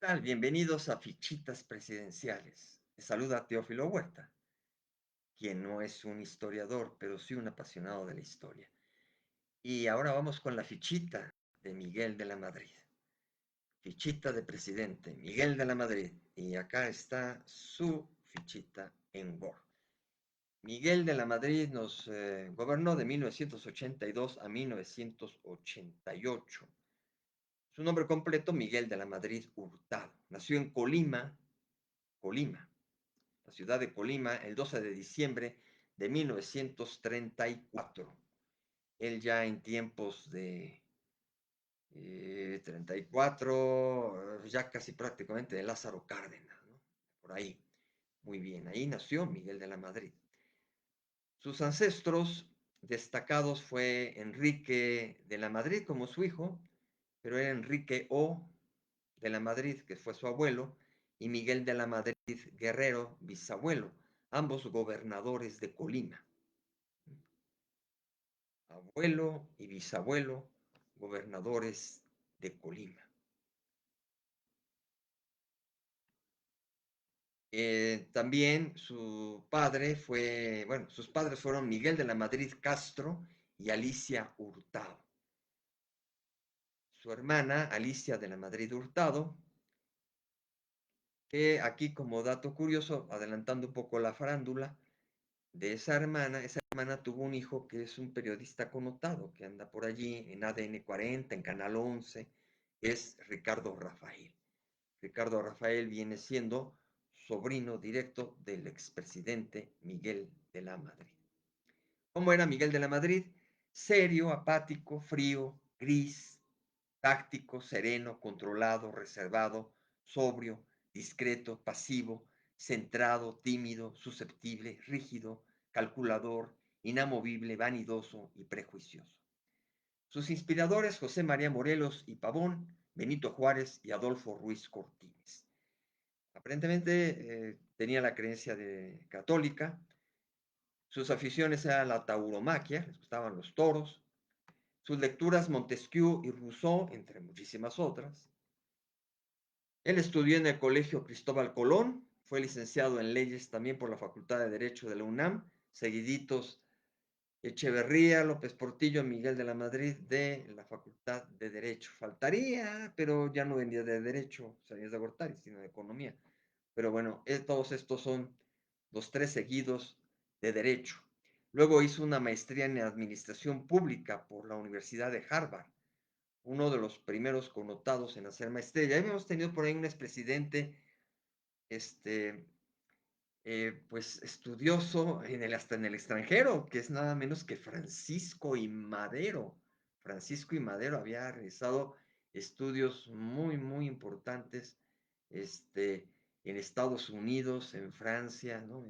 Tal? Bienvenidos a Fichitas Presidenciales. Les saluda Teófilo Huerta, quien no es un historiador, pero sí un apasionado de la historia. Y ahora vamos con la fichita de Miguel de la Madrid. Fichita de presidente, Miguel de la Madrid. Y acá está su fichita en Word. Miguel de la Madrid nos gobernó de 1982 a 1988. Su nombre completo, Miguel de la Madrid Hurtado. Nació en Colima, Colima, la ciudad de Colima, el 12 de diciembre de 1934. Él ya en tiempos de 34, ya casi prácticamente de Lázaro Cárdenas, ¿no? Por ahí. Muy bien, ahí nació Miguel de la Madrid. Sus ancestros destacados fue Enrique de la Madrid como su hijo, pero era Enrique O de la Madrid, que fue su abuelo, y Miguel de la Madrid Guerrero, bisabuelo, ambos gobernadores de Colima. Abuelo y bisabuelo, gobernadores de Colima. También su padre fue, bueno, sus padres fueron Miguel de la Madrid Castro y Alicia Hurtado. Su hermana, Alicia de la Madrid Hurtado, que aquí como dato curioso, adelantando un poco la farándula, de esa hermana tuvo un hijo que es un periodista connotado, que anda por allí en ADN 40, en Canal 11, es Ricardo Rafael. Ricardo Rafael viene siendo sobrino directo del expresidente Miguel de la Madrid. ¿Cómo era Miguel de la Madrid? Serio, apático, frío, gris, táctico, sereno, controlado, reservado, sobrio, discreto, pasivo, centrado, tímido, susceptible, rígido, calculador, inamovible, vanidoso y prejuicioso. Sus inspiradores, José María Morelos y Pavón, Benito Juárez y Adolfo Ruiz Cortines. Aparentemente tenía la creencia de católica. Sus aficiones eran la tauromaquia, les gustaban los toros. Sus lecturas Montesquieu y Rousseau, entre muchísimas otras. Él estudió en el Colegio Cristóbal Colón, fue licenciado en leyes también por la Facultad de Derecho de la UNAM, seguiditos Echeverría, López Portillo, Miguel de la Madrid de la Facultad de Derecho. Faltaría, pero ya no venía de Derecho, salías de Gortari, sino de Economía. Pero bueno, todos estos son los tres seguidos de Derecho. Luego hizo una maestría en Administración Pública por la Universidad de Harvard, uno de los primeros connotados en hacer maestría. Ya habíamos tenido por ahí un expresidente, este, pues estudioso hasta en el extranjero, que es nada menos que Francisco I. Madero. Francisco I. Madero había realizado estudios muy, muy importantes en Estados Unidos, en Francia, ¿no?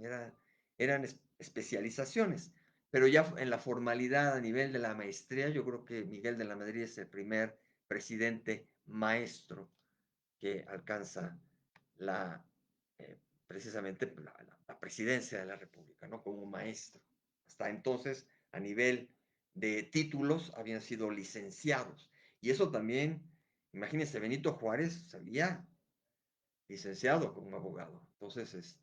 Eran especializaciones, pero ya en la formalidad a nivel de la maestría, yo creo que Miguel de la Madrid es el primer presidente maestro que alcanza la, eh, precisamente la presidencia de la República, ¿no? Como maestro. Hasta entonces, a nivel de títulos, habían sido licenciados. Y eso también, imagínense, Benito Juárez salía licenciado como abogado. Entonces,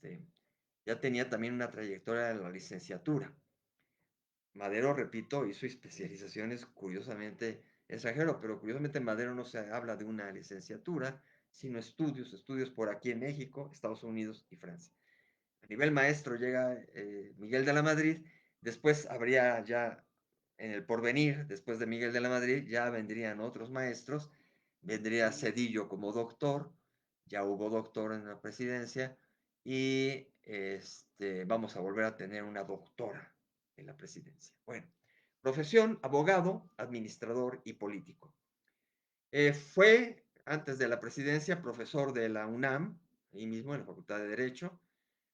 ya tenía también una trayectoria en la licenciatura. Madero, repito, hizo especializaciones curiosamente extranjero, pero curiosamente Madero no se habla de una licenciatura, sino estudios por aquí en México, Estados Unidos y Francia. A nivel maestro llega Miguel de la Madrid, después habría ya en el porvenir, después de Miguel de la Madrid, ya vendrían otros maestros, vendría Cedillo como doctor, ya hubo doctor en la presidencia, y vamos a volver a tener una doctora en la presidencia. Bueno, profesión, abogado, administrador y político. Fue, antes de la presidencia, profesor de la UNAM, ahí mismo en la Facultad de Derecho,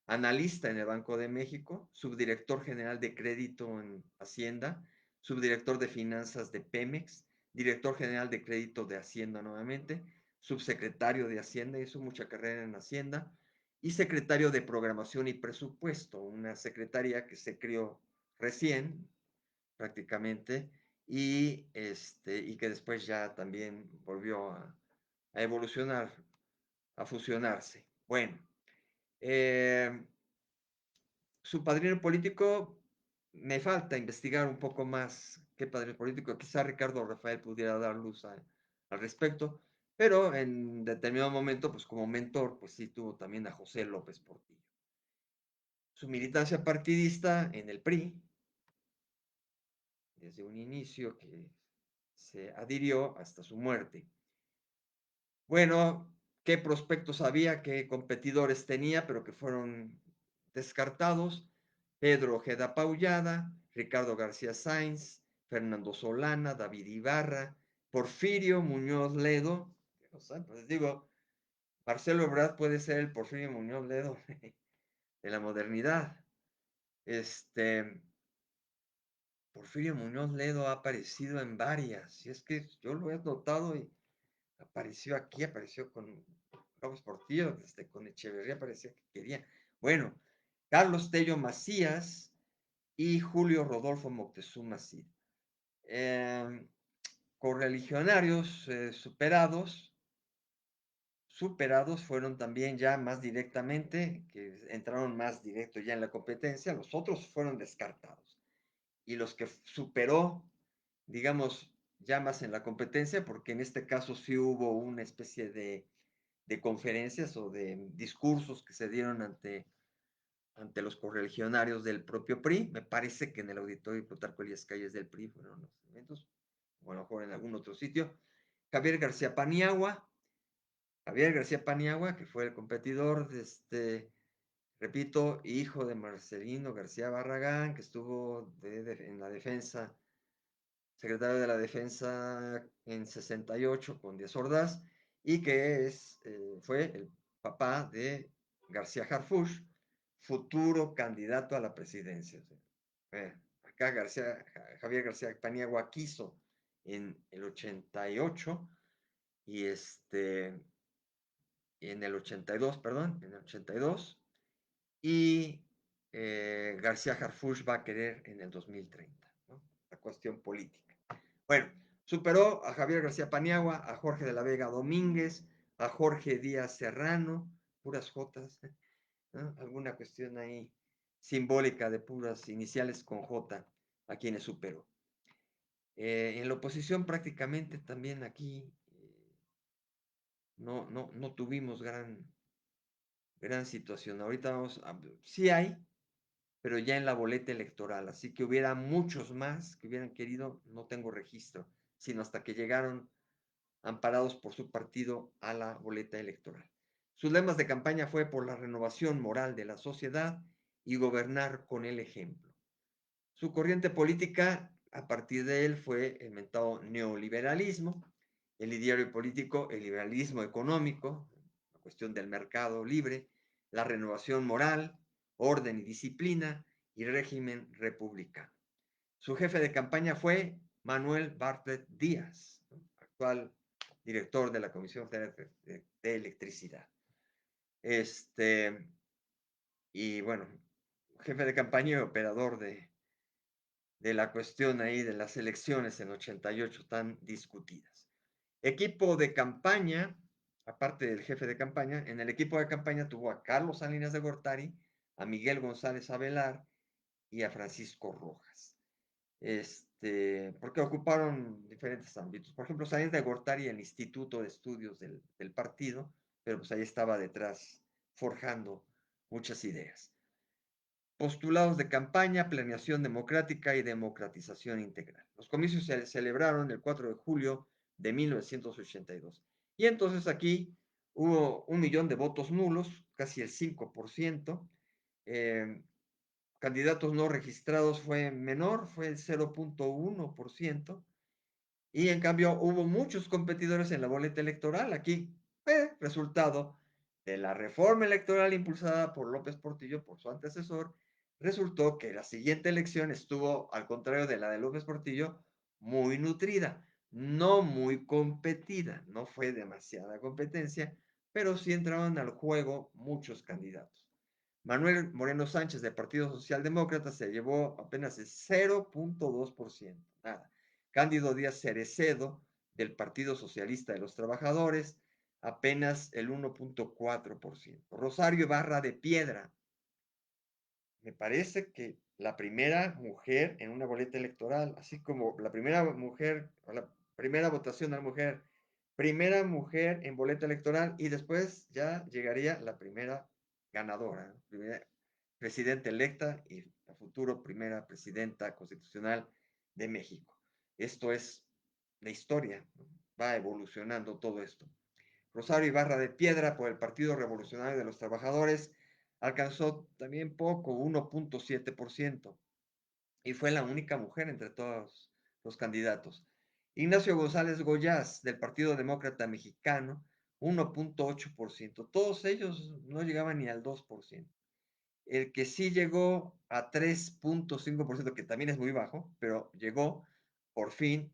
analista en el Banco de México, subdirector general de crédito en Hacienda, subdirector de finanzas de Pemex, director general de crédito de Hacienda nuevamente, subsecretario de Hacienda, hizo mucha carrera en Hacienda, y secretario de programación y presupuesto, una secretaría que se creó recién, prácticamente, y que después ya también volvió a evolucionar a fusionarse. Bueno, eh, su padrino político, me falta investigar un poco más qué padrino político, quizá Ricardo Rafael pudiera dar luz al respecto, pero en determinado momento, pues como mentor, pues sí tuvo también a José López Portillo. Su militancia partidista en el PRI, desde un inicio que se adhirió hasta su muerte. Bueno, qué prospectos había, qué competidores tenía, pero que fueron descartados. Pedro Ojeda Paullada, Ricardo García Sáenz, Fernando Solana, David Ibarra, Porfirio Muñoz Ledo. O sea, pues digo, Marcelo Ebrard puede ser el Porfirio Muñoz Ledo de la modernidad. Porfirio Muñoz Ledo ha aparecido en varias, y es que yo lo he notado y apareció aquí, apareció con López Portillo, con Echeverría parecía que quería. Bueno, Carlos Tello Macías y Julio Rodolfo Moctezuma Cid. Correligionarios superados fueron también ya más directamente, que entraron más directo ya en la competencia, los otros fueron descartados. Y los que superó, digamos, ya más en la competencia, porque en este caso sí hubo una especie de conferencias o de discursos que se dieron ante los correligionarios del propio PRI. Me parece que en el auditorio Plutarco Elías Calles del PRI fueron los eventos, o a lo mejor en algún otro sitio. Javier García Paniagua, que fue el competidor de repito, hijo de Marcelino García Barragán, que estuvo en la defensa, secretario de la Defensa en 68 con Díaz Ordaz, y que fue el papá de García Harfuch, futuro candidato a la presidencia. Acá Javier García Paniagua quiso en el 88 y en el 82, perdón, en el 82, y García Harfuch va a querer en el 2030, ¿no? La cuestión política. Bueno, superó a Javier García Paniagua, a Jorge de la Vega Domínguez, a Jorge Díaz Serrano, puras Jotas, ¿no? Alguna cuestión ahí simbólica de puras iniciales con J, a quienes superó. En la oposición prácticamente también aquí no tuvimos gran situación. Ahorita sí hay, pero ya en la boleta electoral, así que hubiera muchos más que hubieran querido, no tengo registro, sino hasta que llegaron amparados por su partido a la boleta electoral. Sus lemas de campaña fue por la renovación moral de la sociedad y gobernar con el ejemplo. Su corriente política, a partir de él, fue el mentado neoliberalismo, el ideario político, el liberalismo económico, la cuestión del mercado libre, la renovación moral, orden y disciplina y régimen republicano. Su jefe de campaña fue Manuel Bartlett Díaz, actual director de la Comisión Federal de Electricidad. Y bueno, jefe de campaña y operador de la cuestión ahí de las elecciones en 88 tan discutidas. Equipo de campaña, aparte del jefe de campaña, en el equipo de campaña tuvo a Carlos Salinas de Gortari, a Miguel González Avelar y a Francisco Rojas. Porque ocuparon diferentes ámbitos. Por ejemplo, Salinas de Gortari, el Instituto de Estudios del partido, pero pues ahí estaba detrás forjando muchas ideas. Postulados de campaña, planeación democrática y democratización integral. Los comicios se celebraron el 4 de julio de 1982. Y entonces aquí hubo 1 millón de votos nulos, casi el 5%. Candidatos no registrados fue menor, fue el 0.1%. Y en cambio hubo muchos competidores en la boleta electoral. Aquí, resultado de la reforma electoral impulsada por López Portillo, por su antecesor, resultó que la siguiente elección estuvo, al contrario de la de López Portillo, muy nutrida, no muy competida, no fue demasiada competencia, pero sí entraron al juego muchos candidatos. Manuel Moreno Sánchez, del Partido Socialdemócrata, se llevó apenas el 0.2%, nada. Cándido Díaz Cerecedo, del Partido Socialista de los Trabajadores, apenas el 1.4%. Rosario Ibarra de Piedra, me parece que la primera mujer en una boleta electoral, así como la primera mujer, o la primera votación de la mujer, primera mujer en boleta electoral y después ya llegaría la primera ganadora, primera presidenta electa y a futuro primera presidenta constitucional de México. Esto es la historia, ¿no? Va evolucionando todo esto. Rosario Ibarra de Piedra por el Partido Revolucionario de los Trabajadores alcanzó también poco, 1.7%, y fue la única mujer entre todos los candidatos. Ignacio González Goyaz del Partido Demócrata Mexicano, 1.8%. Todos ellos no llegaban ni al 2%. El que sí llegó a 3.5%, que también es muy bajo, pero llegó por fin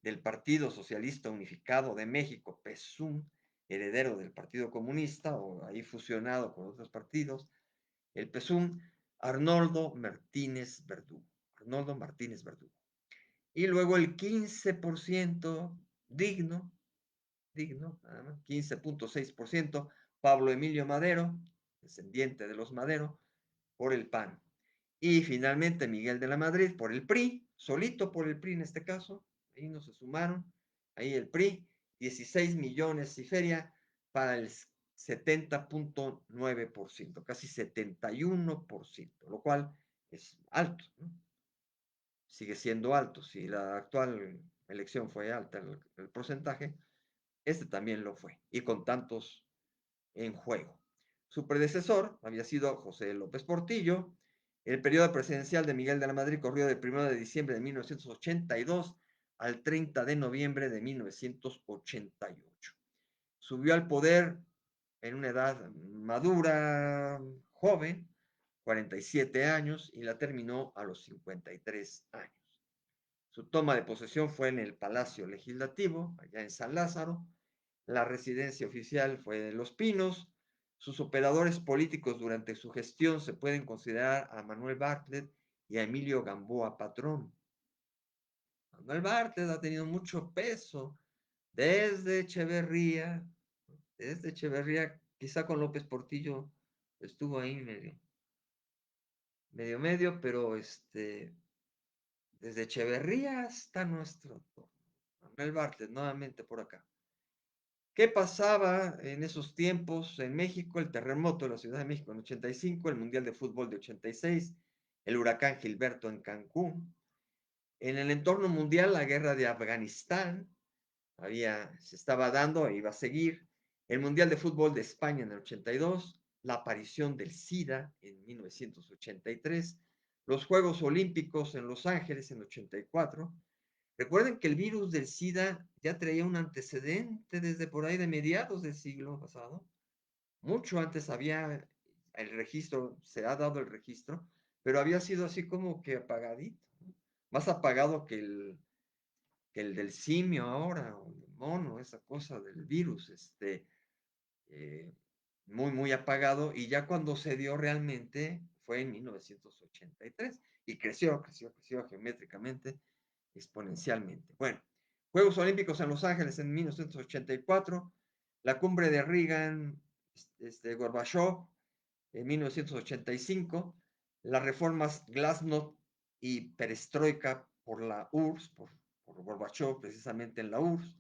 del Partido Socialista Unificado de México, PESUM, heredero del Partido Comunista, o ahí fusionado con otros partidos, el PESUM, Arnoldo Martínez Verdugo. Arnoldo Martínez Verdugo. Y luego el 15% digno, nada más, 15.6%, Pablo Emilio Madero, descendiente de los Madero, por el PAN. Y finalmente Miguel de la Madrid por el PRI, solito por el PRI en este caso, ahí no se sumaron, ahí el PRI, 16 millones y feria para el 70.9%, casi 71%, lo cual es alto, ¿no? Sigue siendo alto. Si la actual elección fue alta el porcentaje, este también lo fue, y con tantos en juego. Su predecesor había sido José López Portillo. El periodo presidencial de Miguel de la Madrid corrió del 1 de diciembre de 1982 al 30 de noviembre de 1988. Subió al poder en una edad madura, joven, 47 años, y la terminó a los 53 años. Su toma de posesión fue en el Palacio Legislativo, allá en San Lázaro. La residencia oficial fue de Los Pinos. Sus operadores políticos durante su gestión se pueden considerar a Manuel Bartlett y a Emilio Gamboa Patrón. Manuel Bartlett ha tenido mucho peso desde Echeverría, quizá con López Portillo estuvo ahí medio, pero desde Echeverría hasta nuestro Manuel Bartlett, nuevamente por acá. ¿Qué pasaba en esos tiempos en México? El terremoto de la Ciudad de México en 85, el Mundial de Fútbol de 86, el huracán Gilberto en Cancún. En el entorno mundial, la guerra de Afganistán se estaba dando e iba a seguir. El Mundial de Fútbol de España en el 82, la aparición del SIDA en 1983, los Juegos Olímpicos en Los Ángeles en 84. Recuerden que el virus del SIDA ya traía un antecedente desde por ahí de mediados del siglo pasado. Mucho antes había el registro, se ha dado el registro, pero había sido así como que apagadito, ¿no? Más apagado que el del simio ahora, o el mono, esa cosa del virus, eh, muy apagado, y ya cuando se dio realmente fue en 1983, y creció geométricamente, exponencialmente. Bueno, Juegos Olímpicos en Los Ángeles en 1984, la cumbre de Reagan, Gorbachev en 1985, las reformas Glasnost y Perestroika por la URSS, por Gorbachev precisamente en la URSS,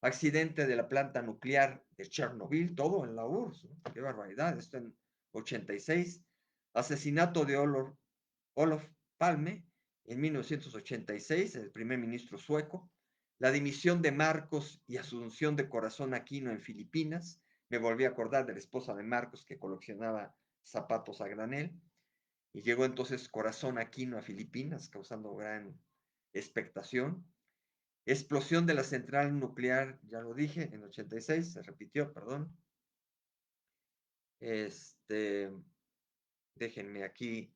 accidente de la planta nuclear de Chernobyl, todo en la URSS, ¿no? Qué barbaridad, esto en 86, asesinato de Olof Palme en 1986, el primer ministro sueco, la dimisión de Marcos y asunción de Corazón Aquino en Filipinas, me volví a acordar de la esposa de Marcos que coleccionaba zapatos a granel, y llegó entonces Corazón Aquino a Filipinas, causando gran expectación. Explosión de la central nuclear, ya lo dije, en 86, se repitió, perdón. Déjenme aquí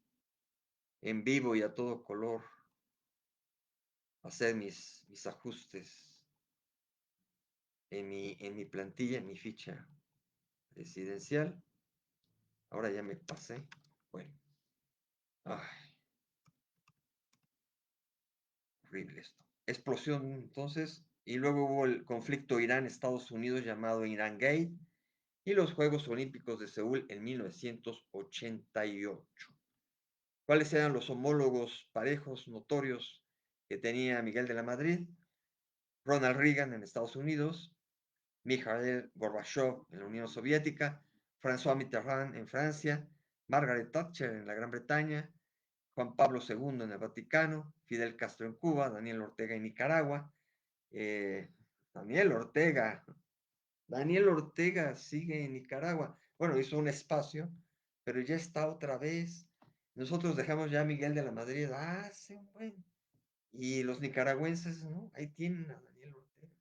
en vivo y a todo color hacer mis ajustes en mi plantilla, en mi ficha presidencial. Ahora ya me pasé. Bueno, ay, horrible esto. Explosión, entonces, y luego hubo el conflicto Irán-Estados Unidos llamado Irán Gate y los Juegos Olímpicos de Seúl en 1988. ¿Cuáles eran los homólogos parejos notorios que tenía Miguel de la Madrid? Ronald Reagan en Estados Unidos, Mikhail Gorbachev en la Unión Soviética, François Mitterrand en Francia, Margaret Thatcher en la Gran Bretaña, Juan Pablo II en el Vaticano, Fidel Castro en Cuba, Daniel Ortega en Nicaragua. eh, Daniel Ortega, Daniel Ortega sigue en Nicaragua. Bueno, hizo un espacio, pero ya está otra vez. Nosotros dejamos ya a Miguel de la Madrid hace un buen. Y los nicaragüenses, ¿no? Ahí tienen a Daniel Ortega.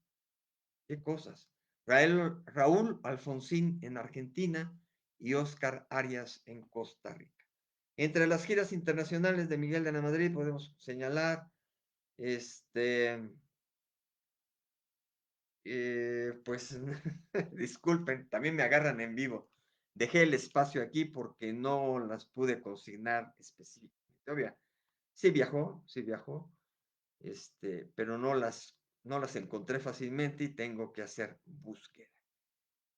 Qué cosas. Raúl Alfonsín en Argentina y Oscar Arias en Costa Rica. Entre las giras internacionales de Miguel de la Madrid podemos señalar, este, pues, disculpen, también me agarran en vivo. Dejé el espacio aquí porque no las pude consignar específicamente. Obvio, sí viajó, pero no las encontré fácilmente y tengo que hacer búsqueda.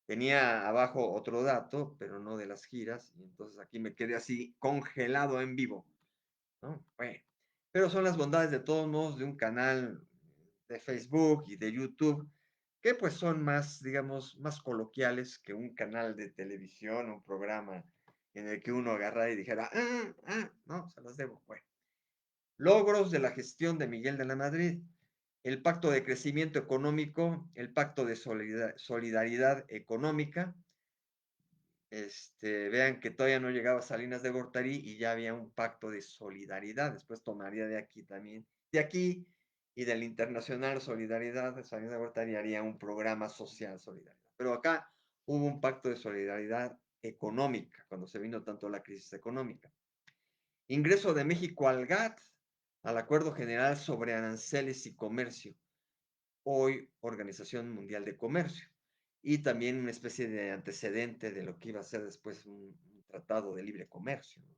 Tenía abajo otro dato, pero no de las giras, y entonces aquí me quedé así congelado en vivo, ¿no? Bueno, pero son las bondades de todos modos de un canal de Facebook y de YouTube, que pues son más, digamos, más coloquiales que un canal de televisión, un programa en el que uno agarra y dijera, no, se las debo. Bueno, logros de la gestión de Miguel de la Madrid, el pacto de crecimiento económico, el pacto de solidaridad económica. Vean que todavía no llegaba Salinas de Gortari y ya había un pacto de solidaridad. Después tomaría de aquí también, de aquí y del Internacional Solidaridad, Salinas de Gortari haría un programa social solidaridad. Pero acá hubo un pacto de solidaridad económica, cuando se vino tanto la crisis económica. Ingreso de México al GATT, al Acuerdo General sobre Aranceles y Comercio, hoy Organización Mundial de Comercio, y también una especie de antecedente de lo que iba a ser después un tratado de libre comercio, ¿no?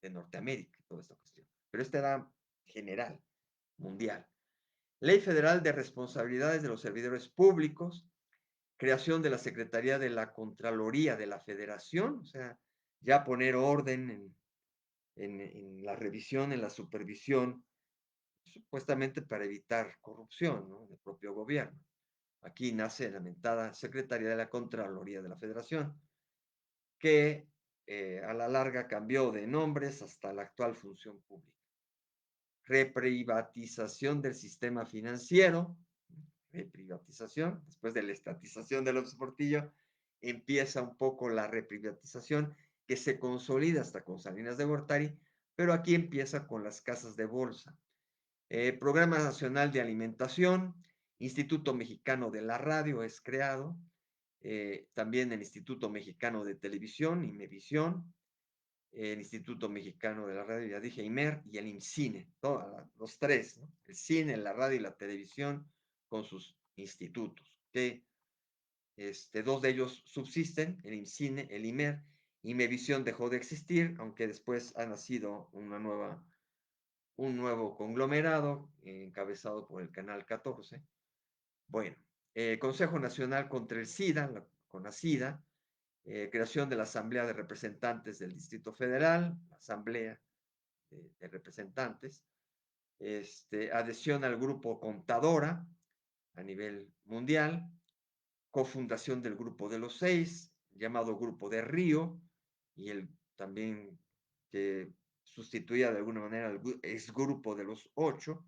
De Norteamérica, toda esta cuestión. Pero este era general, mundial. Ley Federal de Responsabilidades de los Servidores Públicos, creación de la Secretaría de la Contraloría de la Federación, o sea, ya poner orden en la revisión, en la supervisión, supuestamente para evitar corrupción, ¿no? Del propio gobierno. Aquí nace la mentada Secretaría de la Contraloría de la Federación, que a la larga cambió de nombres hasta la actual función pública. Reprivatización del sistema financiero, reprivatización, después de la estatización de López Portillo, empieza un poco la reprivatización que se consolida hasta con Salinas de Gortari, pero aquí empieza con las casas de bolsa. Programa Nacional de Alimentación, Instituto Mexicano de la Radio es creado, también el Instituto Mexicano de Televisión, IMEVISIón, el Instituto Mexicano de la Radio, ya dije, IMER, y el IMCINE, los tres, ¿no? El cine, la radio y la televisión con sus institutos, que dos de ellos subsisten, el IMCINE, el IMER, IMEVISIón dejó de existir, aunque después ha nacido un nuevo conglomerado encabezado por el Canal 14. Bueno, Consejo Nacional contra el SIDA, la CONACIDA, creación de la Asamblea de Representantes del Distrito Federal, la Asamblea de Representantes, adhesión al grupo Contadora a nivel mundial, cofundación del Grupo de los Seis, llamado Grupo de Río, y el también que sustituía de alguna manera al exgrupo de los Ocho,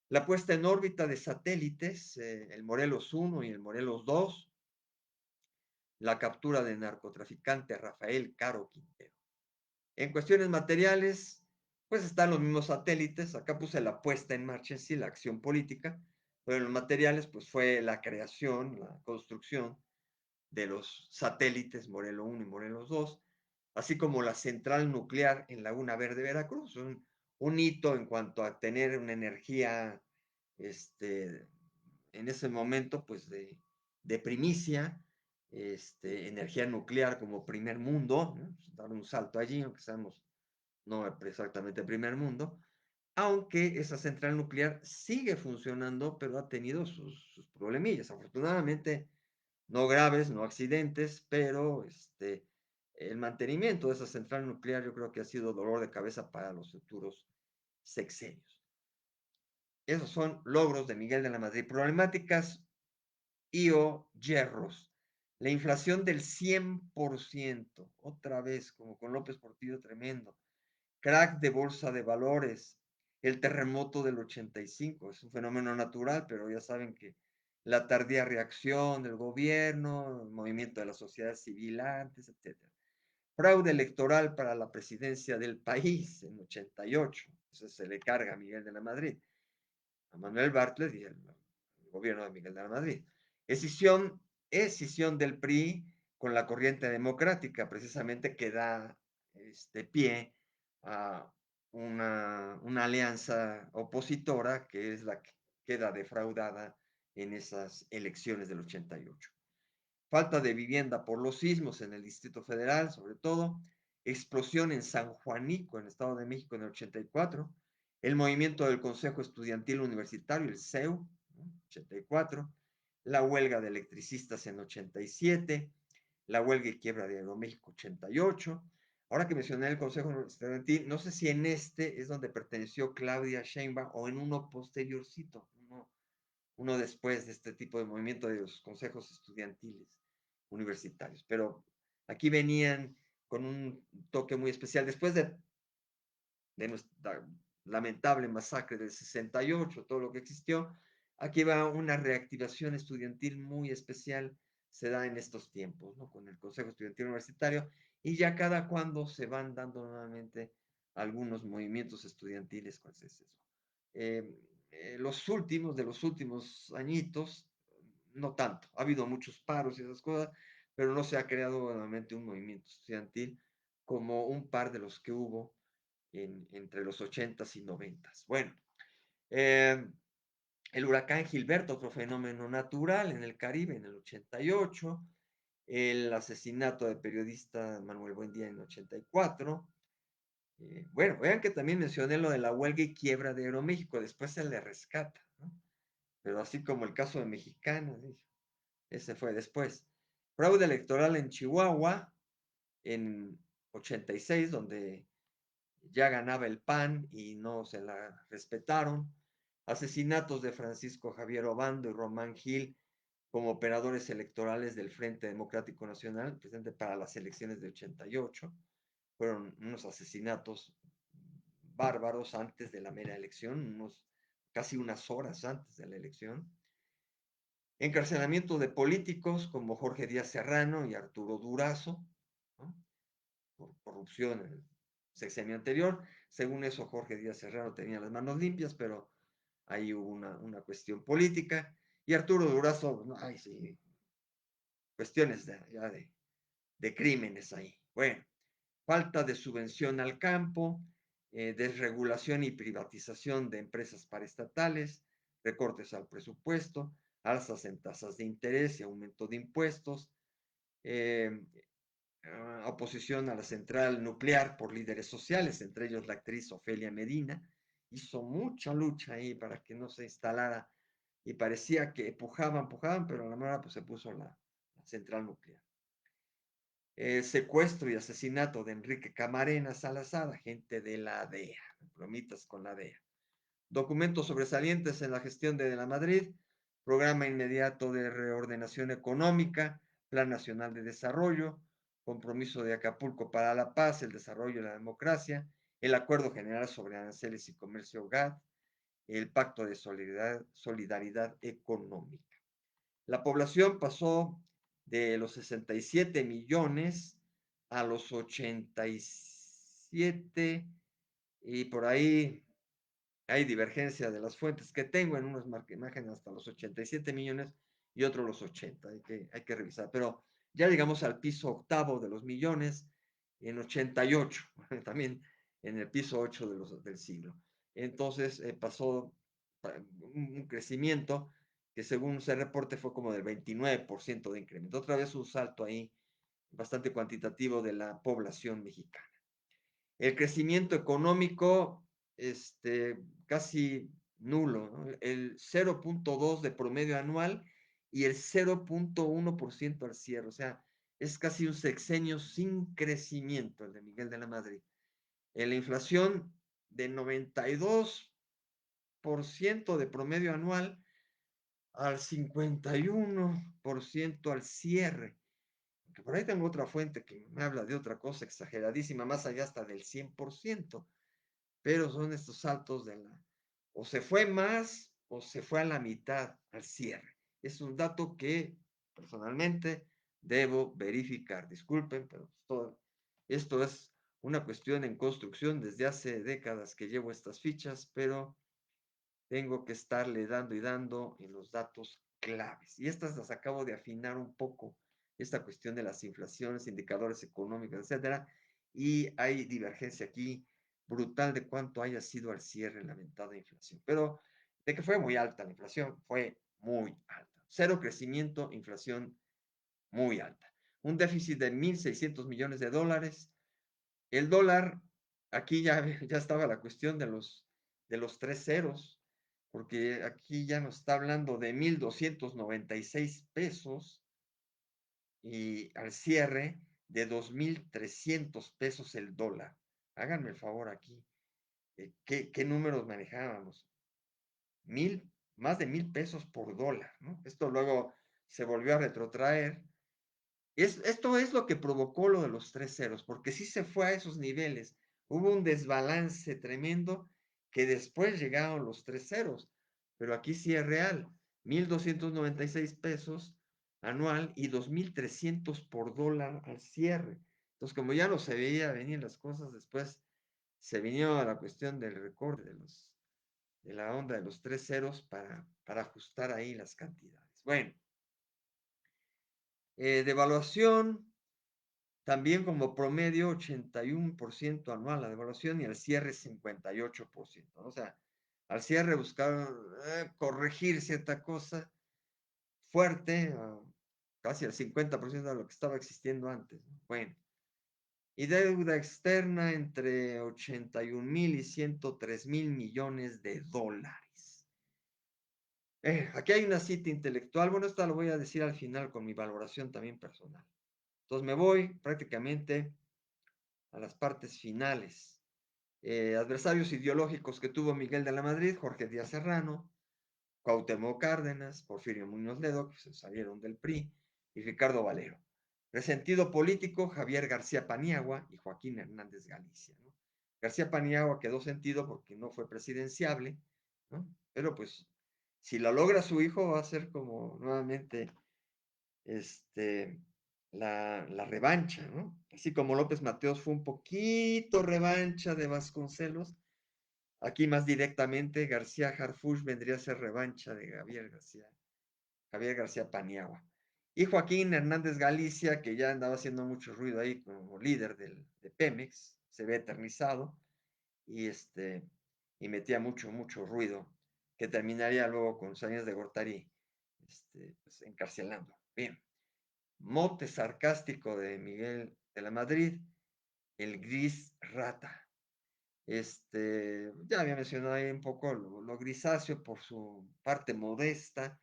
la puesta en órbita de satélites, el Morelos 1 y el Morelos 2, la captura del narcotraficante Rafael Caro Quintero. En cuestiones materiales, pues están los mismos satélites. Acá puse la puesta en marcha en sí, la acción política, pero en los materiales, pues fue la creación, la construcción de los satélites Morelos 1 y Morelos 2, así como la central nuclear en Laguna Verde, Veracruz, un hito en cuanto a tener una energía, en ese momento, pues de primicia, energía nuclear como primer mundo, ¿no? Dar un salto allí, aunque seamos no exactamente primer mundo, aunque esa central nuclear sigue funcionando, pero ha tenido sus problemillas. Afortunadamente, no graves, no accidentes, pero el mantenimiento de esa central nuclear yo creo que ha sido dolor de cabeza para los futuros sexenios. Esos son logros de Miguel de la Madrid. Problemáticas y o hierros. La inflación del 100%, otra vez, como con López Portillo, tremendo. Crack de bolsa de valores. El terremoto del 85, es un fenómeno natural, pero ya saben que la tardía reacción del gobierno, el movimiento de la sociedad civil antes, etcétera. Fraude electoral para la presidencia del país en 88, eso se le carga a Miguel de la Madrid, a Manuel Bartlett y el gobierno de Miguel de la Madrid. Escisión del PRI con la corriente democrática, precisamente que da pie a una alianza opositora que es la que queda defraudada en esas elecciones del 88. Falta de vivienda por los sismos en el Distrito Federal, sobre todo, explosión en San Juanico, en el Estado de México, en el 84, el movimiento del Consejo Estudiantil Universitario, el CEU, ¿no? 84, la huelga de electricistas en 87, la huelga y quiebra de Aeroméxico 88. Ahora que mencioné el Consejo Estudiantil, no sé si en este es donde perteneció Claudia Sheinbaum o en uno posteriorcito, uno después de este tipo de movimiento de los consejos estudiantiles universitarios. Pero aquí venían con un toque muy especial. Después de nuestra lamentable masacre del 68, todo lo que existió, aquí va una reactivación estudiantil muy especial, se da en estos tiempos, ¿no? Con el Consejo Estudiantil Universitario, y ya cada cuando se van dando nuevamente algunos movimientos estudiantiles, ¿cuál es eso? De los últimos añitos, no tanto, ha habido muchos paros y esas cosas, pero no se ha creado nuevamente un movimiento estudiantil como un par de los que hubo entre los 80s y 90s. Bueno, eh, el huracán Gilberto, otro fenómeno natural en el Caribe en el 88, el asesinato del periodista Manuel Buendía en el 84. Bueno, vean que también mencioné lo de la huelga y quiebra de Aeroméxico, después se le rescata, ¿no? Pero así como el caso de Mexicana, ese fue después. Fraude electoral en Chihuahua en 86, donde ya ganaba el PAN y no se la respetaron. Asesinatos de Francisco Javier Obando y Román Gil como operadores electorales del Frente Democrático Nacional, presente para las elecciones de 88. Fueron unos asesinatos bárbaros antes de la mera elección, casi unas horas antes de la elección. Encarcelamiento de políticos como Jorge Díaz Serrano y Arturo Durazo, ¿no? Por corrupción en el sexenio anterior. Según eso, Jorge Díaz Serrano tenía las manos limpias, pero ahí hubo una cuestión política. Y Arturo Durazo, ay, sí, cuestiones de crímenes ahí. Bueno, falta de subvención al campo, desregulación y privatización de empresas paraestatales, recortes al presupuesto, alzas en tasas de interés y aumento de impuestos, eh, oposición a la central nuclear por líderes sociales, entre ellos la actriz Ofelia Medina, hizo mucha lucha ahí para que no se instalara y parecía que empujaban, pero a la mano pues se puso la central nuclear. Secuestro y asesinato de Enrique Camarena Salazar, agente de la DEA, bromitas con la DEA. Documentos sobresalientes en la gestión de la Madrid, programa inmediato de reordenación económica, Plan Nacional de Desarrollo, compromiso de Acapulco para la paz, el desarrollo y la democracia, el Acuerdo General sobre Aranceles y Comercio GATT, el Pacto de Solidaridad Económica. La población pasó de los 67 millones a los 87 y por ahí hay divergencia de las fuentes que tengo, en unas imágenes hasta los 87 millones y otros los 80, hay que revisar, pero ya llegamos al piso octavo de los millones en 88, también en el piso 8 del siglo. Entonces pasó un crecimiento que según se reporte fue como del 29% de incremento. Otra vez un salto ahí bastante cuantitativo de la población mexicana. El crecimiento económico casi nulo, ¿no? El 0.2 de promedio anual y el 0.1% al cierre. O sea, es casi un sexenio sin crecimiento el de Miguel de la Madrid. En la inflación de 92% de promedio anual al 51% al cierre. Que por ahí tengo otra fuente que me habla de otra cosa exageradísima, más allá hasta del 100%, pero son estos saltos de la... O se fue más o se fue a la mitad al cierre. Es un dato que personalmente debo verificar. Disculpen, pero esto es una cuestión en construcción desde hace décadas que llevo estas fichas, pero tengo que estarle dando y dando en los datos claves. Y estas las acabo de afinar un poco, esta cuestión de las inflaciones, indicadores económicos, etcétera, y hay divergencia aquí brutal de cuánto haya sido al cierre la lamentada inflación. Pero de que fue muy alta la inflación, fue muy alta. Cero crecimiento, inflación muy alta. Un déficit de 1.600 millones de dólares. El dólar, aquí ya estaba la cuestión de los tres ceros, porque aquí ya nos está hablando de 1.296 pesos y al cierre de 2.300 pesos el dólar. Háganme el favor aquí. ¿Qué números manejábamos? Más de 1.000 pesos por dólar, ¿no? Esto luego se volvió a retrotraer. Esto es lo que provocó lo de los tres ceros, porque sí se fue a esos niveles. Hubo un desbalance tremendo que después llegaron los tres ceros, pero aquí sí es real. 1.296 pesos anual y 2.300 por dólar al cierre. Entonces, como ya no se veía venir las cosas, después se vino a la cuestión del recorte de la onda de los tres ceros para ajustar ahí las cantidades. Bueno, devaluación. También como promedio 81% anual la devaluación y al cierre 58%, ¿no? O sea, al cierre buscaron corregir cierta cosa fuerte, casi al 50% de lo que estaba existiendo antes, ¿no? Bueno, y deuda externa entre 81,000 y 103,000 millones de dólares. Aquí hay una cita intelectual, bueno, esta lo voy a decir al final con mi valoración también personal. Entonces me voy prácticamente a las partes finales. Adversarios ideológicos que tuvo Miguel de la Madrid, Jorge Díaz Serrano, Cuauhtémoc Cárdenas, Porfirio Muñoz Ledo, que se salieron del PRI, y Ricardo Valero. Resentido político, Javier García Paniagua y Joaquín Hernández Galicia, ¿no? García Paniagua quedó sentido porque no fue presidenciable, ¿no? Pero pues, si lo logra su hijo, va a ser como nuevamente este, la revancha, ¿no? Así como López Mateos fue un poquito revancha de Vasconcelos, aquí más directamente García Harfuch vendría a ser revancha de Javier García Paniagua. Y Joaquín Hernández Galicia, que ya andaba haciendo mucho ruido ahí como líder de Pemex, se ve eternizado y metía mucho ruido, que terminaría luego con Sáenz de Gortari pues, encarcelando. Bien. Mote sarcástico de Miguel de la Madrid, el gris rata. Ya había mencionado ahí un poco lo grisáceo por su parte modesta,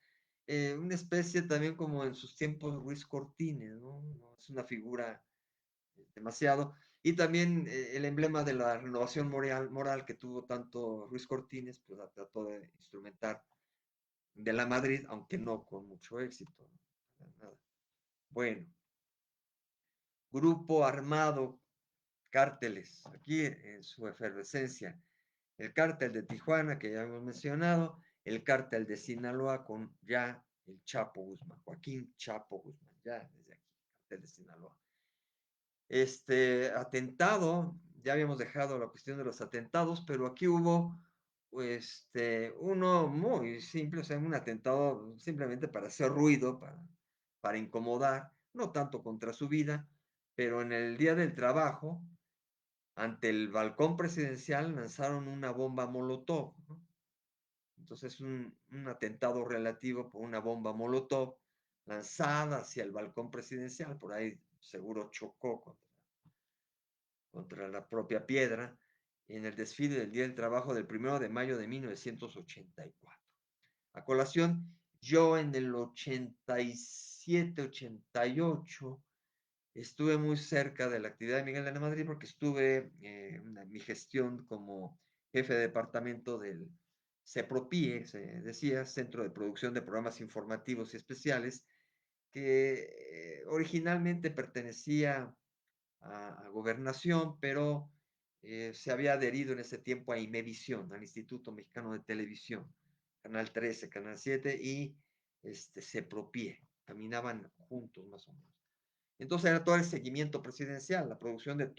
una especie también como en sus tiempos Ruiz Cortines, ¿no? No es una figura demasiado. Y también el emblema de la renovación moral que tuvo tanto Ruiz Cortines, pues la trató de instrumentar de la Madrid, aunque no con mucho éxito. ¿No? Bueno, grupo armado, cárteles, aquí en su efervescencia. El cártel de Tijuana, que ya hemos mencionado, el cártel de Sinaloa con ya el Chapo Guzmán, Joaquín Chapo Guzmán, ya desde aquí, cártel de Sinaloa. Atentado, ya habíamos dejado la cuestión de los atentados, pero aquí hubo uno muy simple, o sea, un atentado simplemente para hacer ruido, para incomodar, no tanto contra su vida, pero en el día del trabajo, ante el balcón presidencial, lanzaron una bomba molotov, ¿no? Entonces, un atentado relativo por una bomba molotov lanzada hacia el balcón presidencial, por ahí seguro chocó contra la propia piedra, en el desfile del Día del Trabajo del 1 de mayo de 1984. A colación, yo en el 87, 88 estuve muy cerca de la actividad de Miguel de la Madrid porque estuve en mi gestión como jefe de departamento del CEPROPIE, se decía, Centro de Producción de Programas Informativos y Especiales, que originalmente pertenecía a Gobernación, pero se había adherido en ese tiempo a Imevisión, al Instituto Mexicano de Televisión, Canal 13, Canal 7 y CEPROPIE, caminaban juntos más o menos. Entonces era todo el seguimiento presidencial, la producción de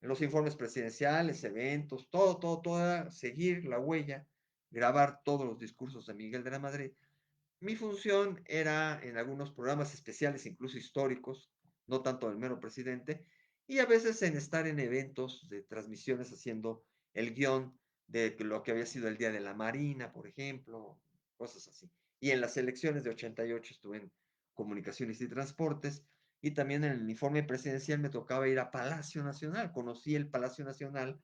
los informes presidenciales, eventos, todo era seguir la huella, grabar todos los discursos de Miguel de la Madrid. Mi función era en algunos programas especiales, incluso históricos, no tanto del mero presidente, y a veces en estar en eventos de transmisiones haciendo el guión de lo que había sido el Día de la Marina, por ejemplo, cosas así. Y en las elecciones de 88 estuve en Comunicaciones y Transportes, y también en el informe presidencial me tocaba ir a Palacio Nacional. Conocí el Palacio Nacional,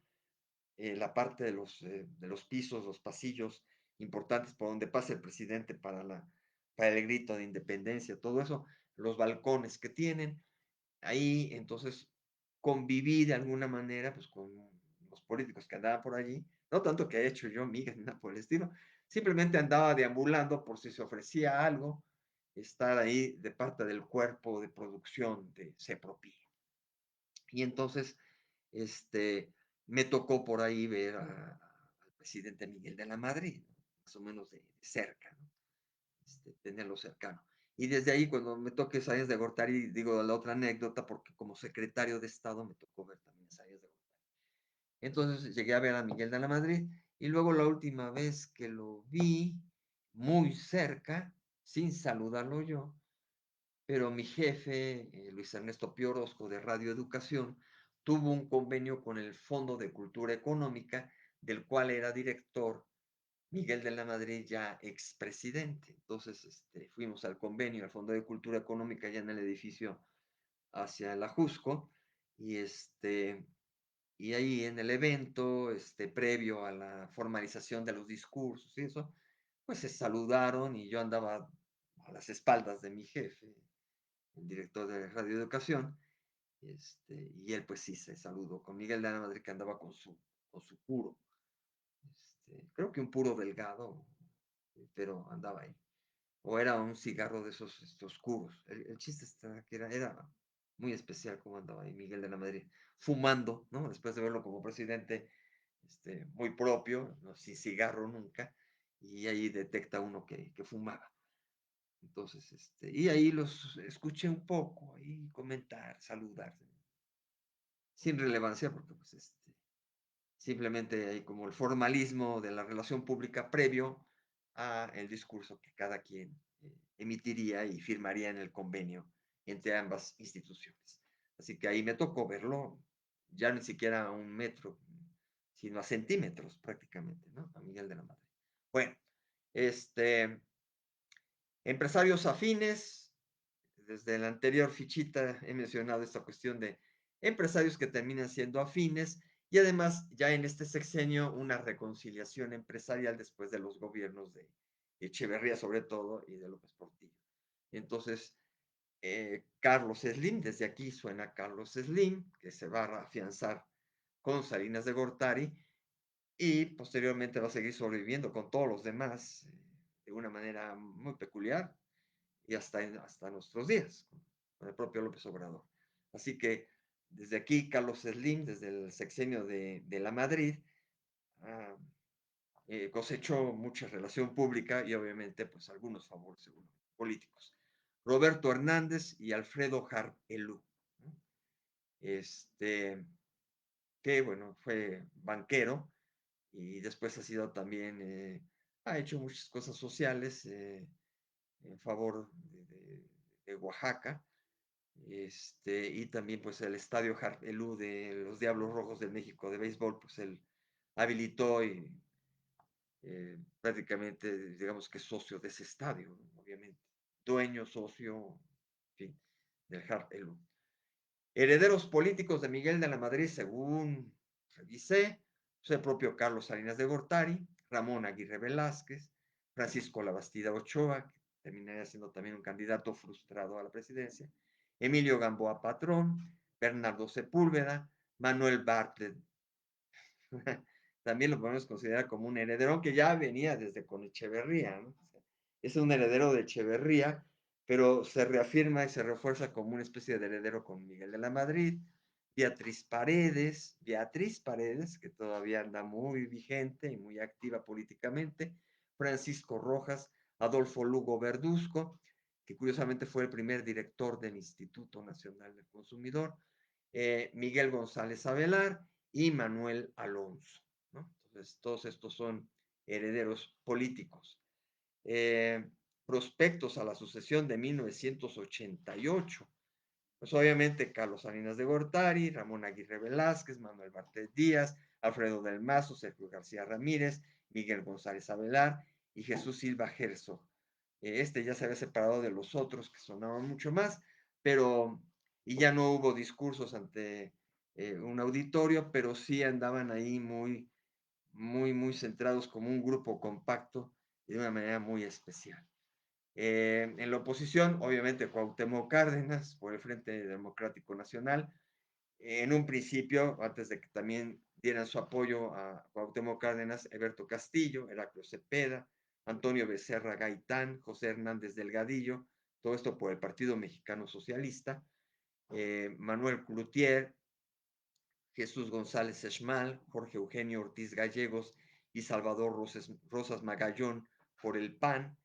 la parte de los pisos, los pasillos importantes por donde pasa el presidente para el grito de independencia, todo eso, los balcones que tienen. Ahí entonces conviví de alguna manera pues, con los políticos que andaban por allí, no tanto que haya hecho yo migas ni nada por el estilo, simplemente andaba deambulando por si se ofrecía algo, estar ahí de parte del cuerpo de producción de CEPROPI. Y entonces, me tocó por ahí ver al presidente Miguel de la Madrid, ¿no? Más o menos de cerca, ¿no? Tenerlo cercano. Y desde ahí, cuando me toque Sáenz de Gortari, digo la otra anécdota, porque como secretario de Estado me tocó ver también Sáenz de Gortari. Entonces llegué a ver a Miguel de la Madrid, y luego la última vez que lo vi muy cerca, sin saludarlo yo, pero mi jefe, Luis Ernesto Piorosco de Radio Educación, tuvo un convenio con el Fondo de Cultura Económica, del cual era director Miguel de la Madrid, ya expresidente. Entonces, fuimos al convenio, al Fondo de Cultura Económica, ya en el edificio hacia el Ajusco, y y ahí en el evento, previo a la formalización de los discursos y eso, pues se saludaron y yo andaba a las espaldas de mi jefe, el director de Radio Educación, y él pues sí se saludó con Miguel de la Madrid, que andaba con su puro, creo que un puro delgado, pero andaba ahí. O era un cigarro de esos oscuros. El chiste está que era muy especial cómo andaba ahí Miguel de la Madrid, fumando, ¿no? Después de verlo como presidente, muy propio, ¿no? Sin cigarro nunca, y ahí detecta uno que fumaba. Entonces, y ahí los escuché un poco, ahí comentar, saludar, sin relevancia, porque pues simplemente hay como el formalismo de la relación pública previo a el discurso que cada quien emitiría y firmaría en el convenio entre ambas instituciones. Así que ahí me tocó verlo, ya ni siquiera a un metro, sino a centímetros prácticamente, ¿no? A Miguel de la Madre. Bueno, este, empresarios afines, desde la anterior fichita he mencionado esta cuestión de empresarios que terminan siendo afines y además ya en este sexenio una reconciliación empresarial después de los gobiernos de Echeverría sobre todo y de López Portillo. Entonces, Carlos Slim, desde aquí suena Carlos Slim, que se va a afianzar con Salinas de Gortari y posteriormente va a seguir sobreviviendo con todos los demás de una manera muy peculiar y hasta nuestros días, con el propio López Obrador. Así que desde aquí, Carlos Slim, desde el sexenio de la Madrid, ah, cosechó mucha relación pública y obviamente pues algunos favores políticos. Roberto Hernández y Alfredo Harp Elú, ¿no? Que bueno, fue banquero y después ha sido también, ha hecho muchas cosas sociales en favor de Oaxaca, y también pues el estadio Harpelú de los Diablos Rojos de México de béisbol, pues él habilitó y prácticamente digamos que socio de ese estadio, ¿no? Obviamente, dueño, socio, en fin, del Harpelú. Herederos políticos de Miguel de la Madrid, según revisé, pues el propio Carlos Salinas de Gortari, Ramón Aguirre Velázquez, Francisco Labastida Ochoa, que terminaría siendo también un candidato frustrado a la presidencia, Emilio Gamboa Patrón, Bernardo Sepúlveda, Manuel Bartlett. También lo podemos considerar como un heredero, que ya venía desde con Echeverría, ¿no? O sea, es un heredero de Echeverría, pero se reafirma y se refuerza como una especie de heredero con Miguel de la Madrid, Beatriz Paredes, que todavía anda muy vigente y muy activa políticamente, Francisco Rojas, Adolfo Lugo Verduzco, que curiosamente fue el primer director del Instituto Nacional del Consumidor, Miguel González Avelar y Manuel Alonso, ¿no? Entonces, todos estos son herederos políticos. Eh, Prospectos a la sucesión de 1988. Pues obviamente Carlos Salinas de Gortari, Ramón Aguirre Velázquez, Manuel Bartlett Díaz, Alfredo del Mazo, Sergio García Ramírez, Miguel González Avelar y Jesús Silva Herzog. Este ya se había separado de los otros que sonaban mucho más, pero y ya no hubo discursos ante un auditorio, pero sí andaban ahí muy centrados como un grupo compacto y de una manera muy especial. En la oposición, obviamente, Cuauhtémoc Cárdenas por el Frente Democrático Nacional. En un principio, antes de que también dieran su apoyo a Cuauhtémoc Cárdenas, Eberto Castillo, Heraclio Cepeda, Antonio Becerra Gaitán, José Hernández Delgadillo, todo esto por el Partido Mexicano Socialista, Manuel Cloutier, Jesús González Esmal, Jorge Eugenio Ortiz Gallegos y Salvador Rosas Magallón por el PAN,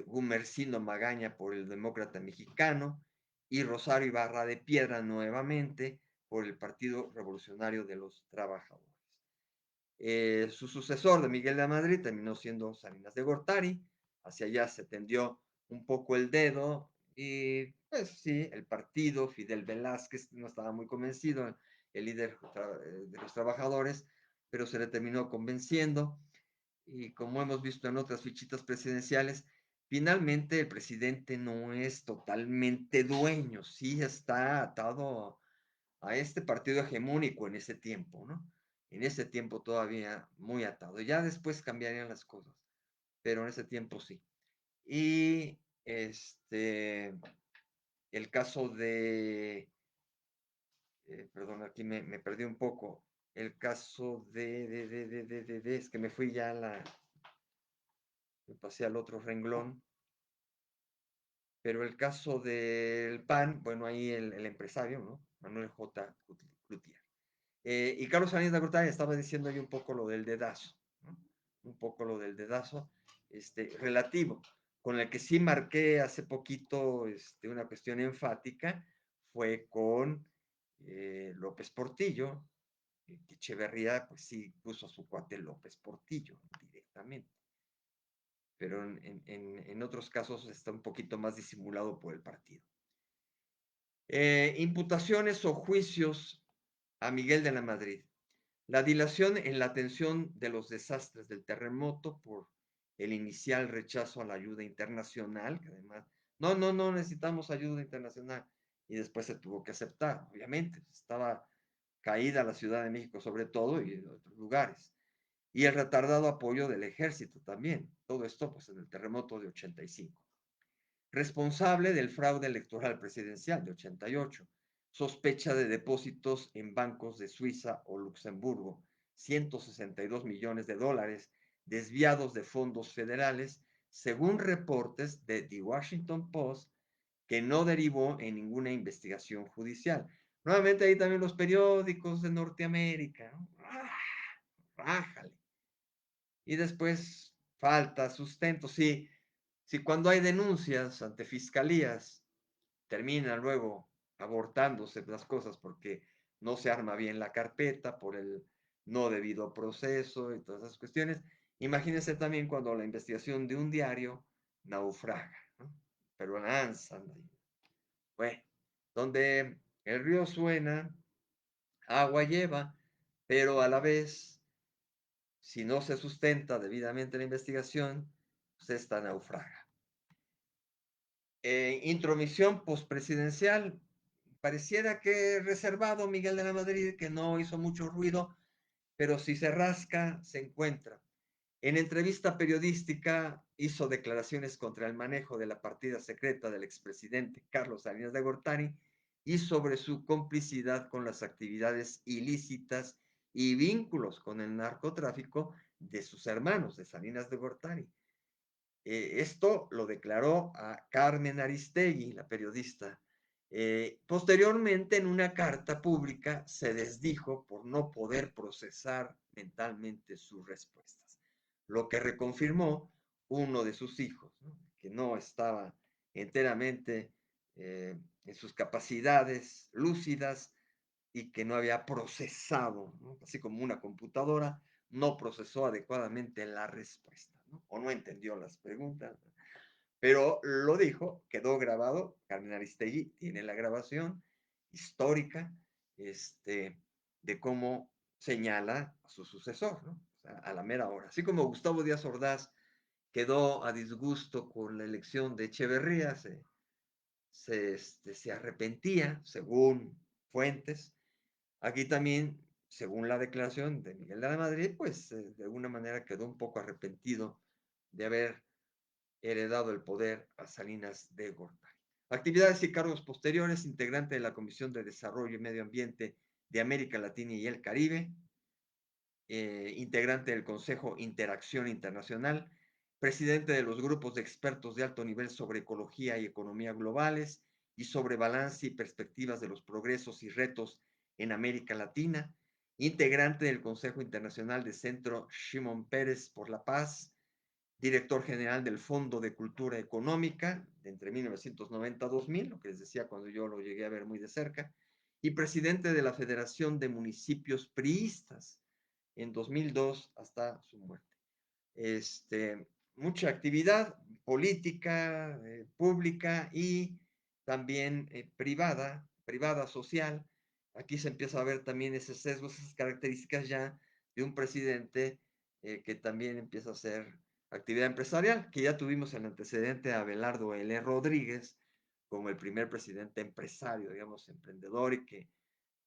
Gumersindo Magaña por el Demócrata Mexicano y Rosario Ibarra de Piedra nuevamente por el Partido Revolucionario de los Trabajadores. Su sucesor de Miguel de Madrid terminó siendo Salinas de Gortari, hacia allá se tendió un poco el dedo y pues sí, el partido, Fidel Velázquez no estaba muy convencido, el líder de los trabajadores, pero se le terminó convenciendo y como hemos visto en otras fichitas presidenciales, finalmente el presidente no es totalmente dueño, sí está atado a este partido hegemónico en ese tiempo, ¿no? En ese tiempo todavía muy atado. Ya después cambiarían las cosas, pero en ese tiempo sí. Y el caso de, perdón, aquí me perdí un poco. El caso es que me fui ya a me pasé al otro renglón. Pero el caso del PAN, bueno, ahí el empresario, ¿no? Manuel J. Cloutier. Y Carlos Salinas de Gortari estaba diciendo yo un poco lo del dedazo, ¿no? Un poco lo del dedazo relativo, con el que sí marqué hace poquito una cuestión enfática, fue con López Portillo, que Echeverría, pues sí, puso a su cuate López Portillo directamente, pero en otros casos está un poquito más disimulado por el partido. Imputaciones o juicios a Miguel de la Madrid. La dilación en la atención de los desastres del terremoto por el inicial rechazo a la ayuda internacional, que además, no necesitamos ayuda internacional, y después se tuvo que aceptar, obviamente, estaba caída la Ciudad de México sobre todo y en otros lugares. Y el retardado apoyo del ejército también, todo esto pues en el terremoto de 85. Responsable del fraude electoral presidencial de 88, sospecha de depósitos en bancos de Suiza o Luxemburgo, 162 millones de dólares desviados de fondos federales, según reportes de The Washington Post, que no derivó en ninguna investigación judicial. Nuevamente ahí también los periódicos de Norteamérica, ¿no? Rájale. Y después falta sustento. Si cuando hay denuncias ante fiscalías terminan luego abortándose las cosas porque no se arma bien la carpeta por el no debido proceso y todas esas cuestiones. Imagínense también cuando la investigación de un diario naufraga, ¿no? Pero lanzan ahí. Bueno, donde el río suena, agua lleva, pero a la vez, si no se sustenta debidamente la investigación, pues esta naufraga. Intromisión postpresidencial. Pareciera que reservado Miguel de la Madrid, que no hizo mucho ruido, pero si se rasca, se encuentra. En entrevista periodística hizo declaraciones contra el manejo de la partida secreta del expresidente Carlos Salinas de Gortari y sobre su complicidad con las actividades ilícitas y vínculos con el narcotráfico de sus hermanos de Salinas de Gortari. Esto lo declaró a Carmen Aristegui, la periodista. Posteriormente, en una carta pública, se desdijo por no poder procesar mentalmente sus respuestas, lo que reconfirmó uno de sus hijos, ¿no? Que no estaba enteramente en sus capacidades lúcidas y que no había procesado, ¿no? Así como una computadora, no procesó adecuadamente la respuesta, ¿no? O no entendió las preguntas, ¿no? Pero lo dijo, quedó grabado, Carmen Aristegui tiene la grabación histórica de cómo señala a su sucesor, ¿no? O sea, a la mera hora. Así como Gustavo Díaz Ordaz quedó a disgusto con la elección de Echeverría, se arrepentía, según fuentes. Aquí también, según la declaración de Miguel de la Madrid, pues de alguna manera quedó un poco arrepentido de haber heredado el poder a Salinas de Gortari. Actividades y cargos posteriores, integrante de la Comisión de Desarrollo y Medio Ambiente de América Latina y el Caribe, integrante del Consejo Interacción Internacional, presidente de los grupos de expertos de alto nivel sobre ecología y economía globales y sobre balance y perspectivas de los progresos y retos en América Latina, integrante del Consejo Internacional de Centro Shimon Peres por la Paz, director general del Fondo de Cultura Económica de entre 1990 y 2000, lo que les decía cuando yo lo llegué a ver muy de cerca, y presidente de la Federación de Municipios Priistas en 2002 hasta su muerte. Mucha actividad política, pública y también privada, social. Aquí se empieza a ver también ese sesgo, esas características ya de un presidente que también empieza a hacer actividad empresarial, que ya tuvimos el antecedente a Abelardo L. Rodríguez como el primer presidente empresario, digamos, emprendedor y que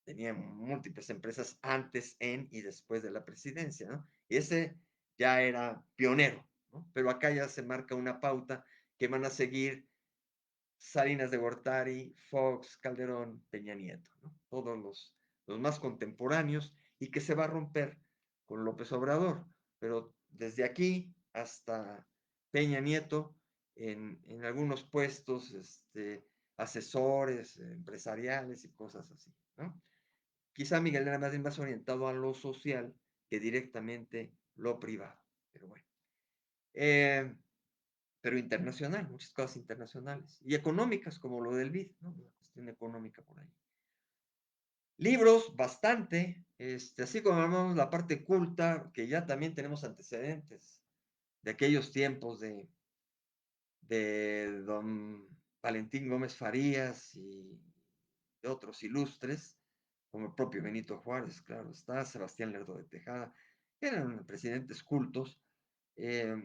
tenía múltiples empresas antes, en y después de la presidencia, ¿no? Y ese ya era pionero, ¿no? Pero acá ya se marca una pauta que van a seguir Salinas de Gortari, Fox, Calderón, Peña Nieto, ¿no? Todos los más contemporáneos y que se va a romper con López Obrador. Pero desde aquí hasta Peña Nieto, en algunos puestos, asesores empresariales y cosas así, ¿no? Quizá Miguel era más orientado a lo social que directamente lo privado, pero bueno. Eh, pero internacional, muchas cosas internacionales y económicas, como lo del BID, ¿no? La cuestión económica por ahí. Libros, bastante, así como hablamos la parte culta, que ya también tenemos antecedentes de aquellos tiempos de don Valentín Gómez Farías y de otros ilustres, como el propio Benito Juárez, claro está, Sebastián Lerdo de Tejada, eran presidentes cultos. Eh,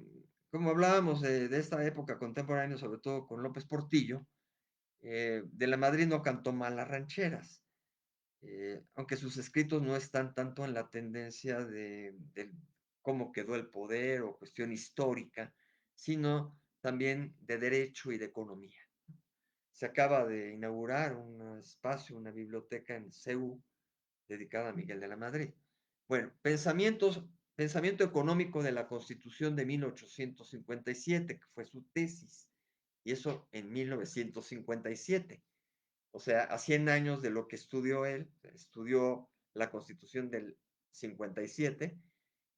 como hablábamos de esta época contemporánea, sobre todo con López Portillo, de la Madrid no cantó mal las rancheras, aunque sus escritos no están tanto en la tendencia de cómo quedó el poder o cuestión histórica, sino también de derecho y de economía. Se acaba de inaugurar un espacio, una biblioteca en CEU dedicada a Miguel de la Madrid. Bueno, pensamiento económico de la Constitución de 1857, que fue su tesis, y eso en 1957. O sea, a 100 años de lo que estudió él, estudió la Constitución del 57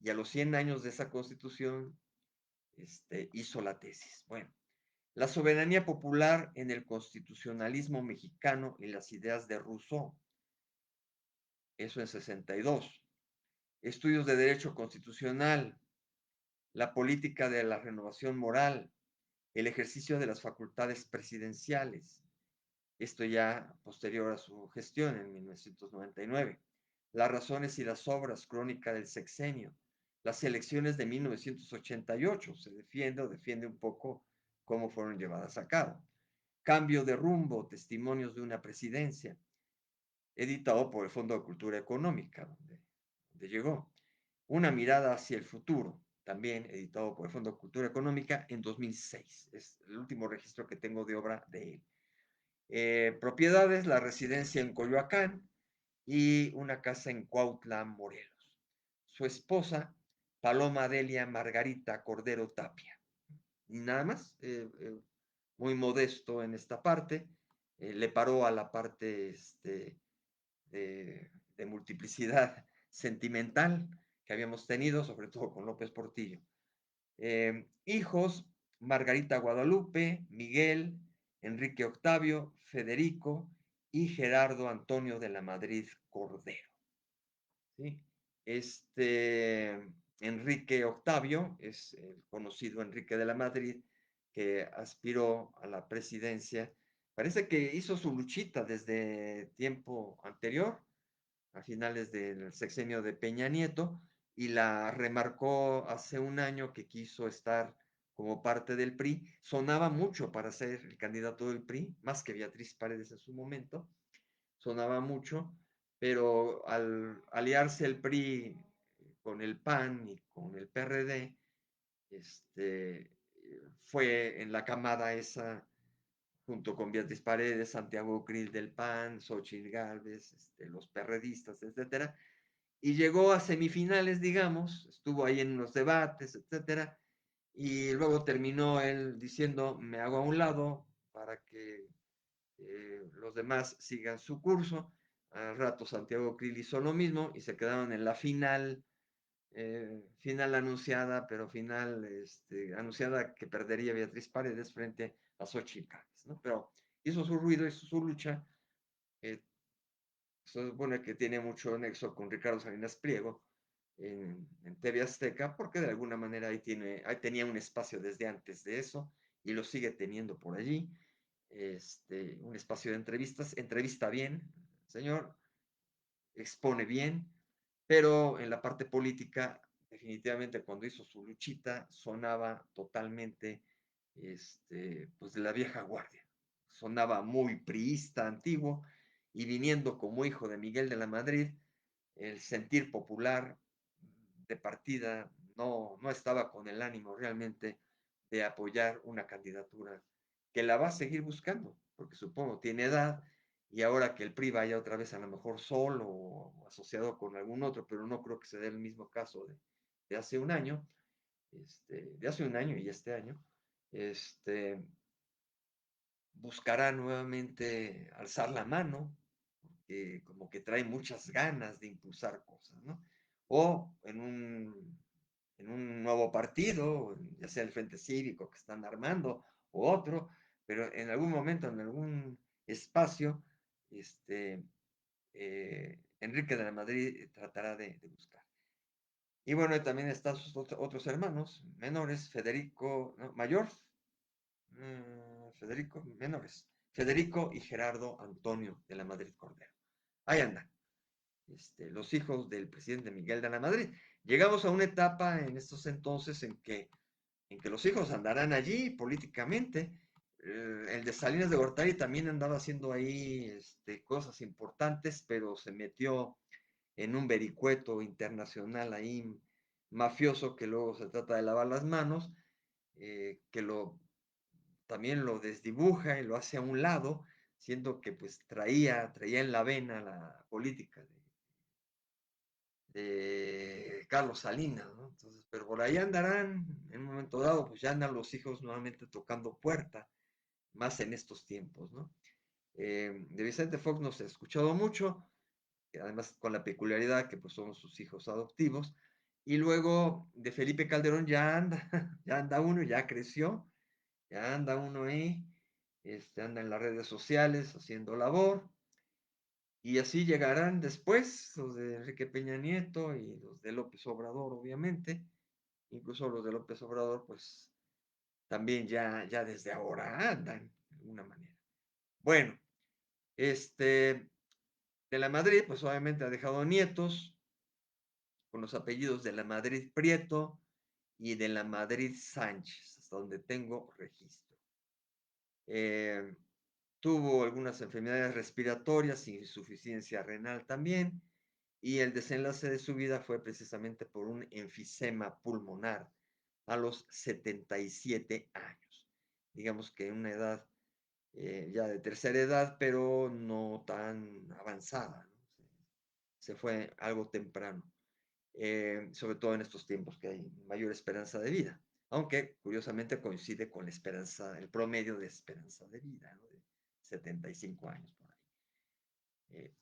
y a los 100 años de esa Constitución hizo la tesis. Bueno, la soberanía popular en el constitucionalismo mexicano y las ideas de Rousseau, eso en 62. Estudios de derecho constitucional, la política de la renovación moral, el ejercicio de las facultades presidenciales, esto ya posterior a su gestión en 1999. Las razones y las obras, crónica del sexenio. Las elecciones de 1988, se defiende un poco cómo fueron llevadas a cabo. Cambio de rumbo, testimonios de una presidencia, editado por el Fondo de Cultura Económica, donde llegó. Una mirada hacia el futuro, también editado por el Fondo de Cultura Económica en 2006. Es el último registro que tengo de obra de él. Propiedades, la residencia en Coyoacán y una casa en Cuautla, Morelos. Su esposa, Paloma Delia Margarita Cordero Tapia. Y nada más, muy modesto en esta parte. Le paró a la parte de multiplicidad sentimental que habíamos tenido, sobre todo con López Portillo. Hijos, Margarita Guadalupe, Miguel, Enrique Octavio, Federico y Gerardo Antonio de la Madrid Cordero. ¿Sí? Este Enrique Octavio es el conocido Enrique de la Madrid, que aspiró a la presidencia. Parece que hizo su luchita desde tiempo anterior, a finales del sexenio de Peña Nieto, y la remarcó hace un año que quiso estar como parte del PRI. Sonaba mucho para ser el candidato del PRI, más que Beatriz Paredes en su momento, sonaba mucho, pero al aliarse el PRI con el PAN y con el PRD, fue en la camada esa, junto con Beatriz Paredes, Santiago Krill del PAN, Xochitl Gálvez, los perredistas, etcétera, y llegó a semifinales, digamos, estuvo ahí en los debates, etcétera, y luego terminó él diciendo, me hago a un lado para que los demás sigan su curso. Al rato Santiago Krill hizo lo mismo y se quedaron en la final, final anunciada, pero final anunciada que perdería Beatriz Paredes frente a Xochitl Gálvez, ¿no? Pero hizo su ruido, hizo su lucha. Eh, Se supone que tiene mucho nexo con Ricardo Salinas Pliego en TV Azteca, porque de alguna manera ahí tenía un espacio desde antes de eso y lo sigue teniendo por allí. Un espacio de entrevistas, entrevista bien, señor, expone bien, pero en la parte política, definitivamente cuando hizo su luchita, sonaba totalmente, pues de la vieja guardia. Sonaba muy priista, antiguo, y viniendo como hijo de Miguel de la Madrid, el sentir popular de partida no estaba con el ánimo realmente de apoyar una candidatura que la va a seguir buscando, porque supongo tiene edad y ahora que el PRI vaya otra vez a lo mejor solo o asociado con algún otro, pero no creo que se dé el mismo caso de hace un año, de hace un año y este año, este, buscará nuevamente alzar la mano, como que trae muchas ganas de impulsar cosas, ¿no? O en un nuevo partido, ya sea el Frente Cívico que están armando o otro, pero en algún momento, en algún espacio, Enrique de la Madrid tratará de buscar. Y bueno, también están sus otros hermanos menores, Federico, no, mayor, Federico, menores, Federico y Gerardo Antonio de la Madrid Cordero. Ahí andan, los hijos del presidente Miguel de la Madrid. Llegamos a una etapa en estos entonces en que los hijos andarán allí políticamente. El de Salinas de Gortari también andaba haciendo ahí cosas importantes, pero se metió en un vericueto internacional ahí mafioso que luego se trata de lavar las manos, que también lo desdibuja y lo hace a un lado, siendo que pues traía en la vena la política de Carlos Salinas, ¿no? Entonces, pero por ahí andarán, en un momento dado, pues ya andan los hijos nuevamente tocando puerta, más en estos tiempos, ¿no? De Vicente Fox no se ha escuchado mucho, además con la peculiaridad que pues son sus hijos adoptivos, y luego de Felipe Calderón ya anda, ya anda uno, ya creció, ya anda uno ahí, anda en las redes sociales haciendo labor, y así llegarán después los de Enrique Peña Nieto y los de López Obrador, obviamente. Incluso los de López Obrador, pues también ya desde ahora andan de alguna manera. Bueno, de la Madrid, pues obviamente ha dejado nietos con los apellidos de la Madrid Prieto y de la Madrid Sánchez, hasta donde tengo registro. Eh, Tuvo algunas enfermedades respiratorias, insuficiencia renal también, y el desenlace de su vida fue precisamente por un enfisema pulmonar a los 77 años. Digamos que una edad ya de tercera edad, pero no tan avanzada, ¿no? Se fue algo temprano, sobre todo en estos tiempos que hay mayor esperanza de vida, aunque curiosamente coincide con la esperanza, el promedio de esperanza de vida, ¿no? De 75 años por ahí, eh,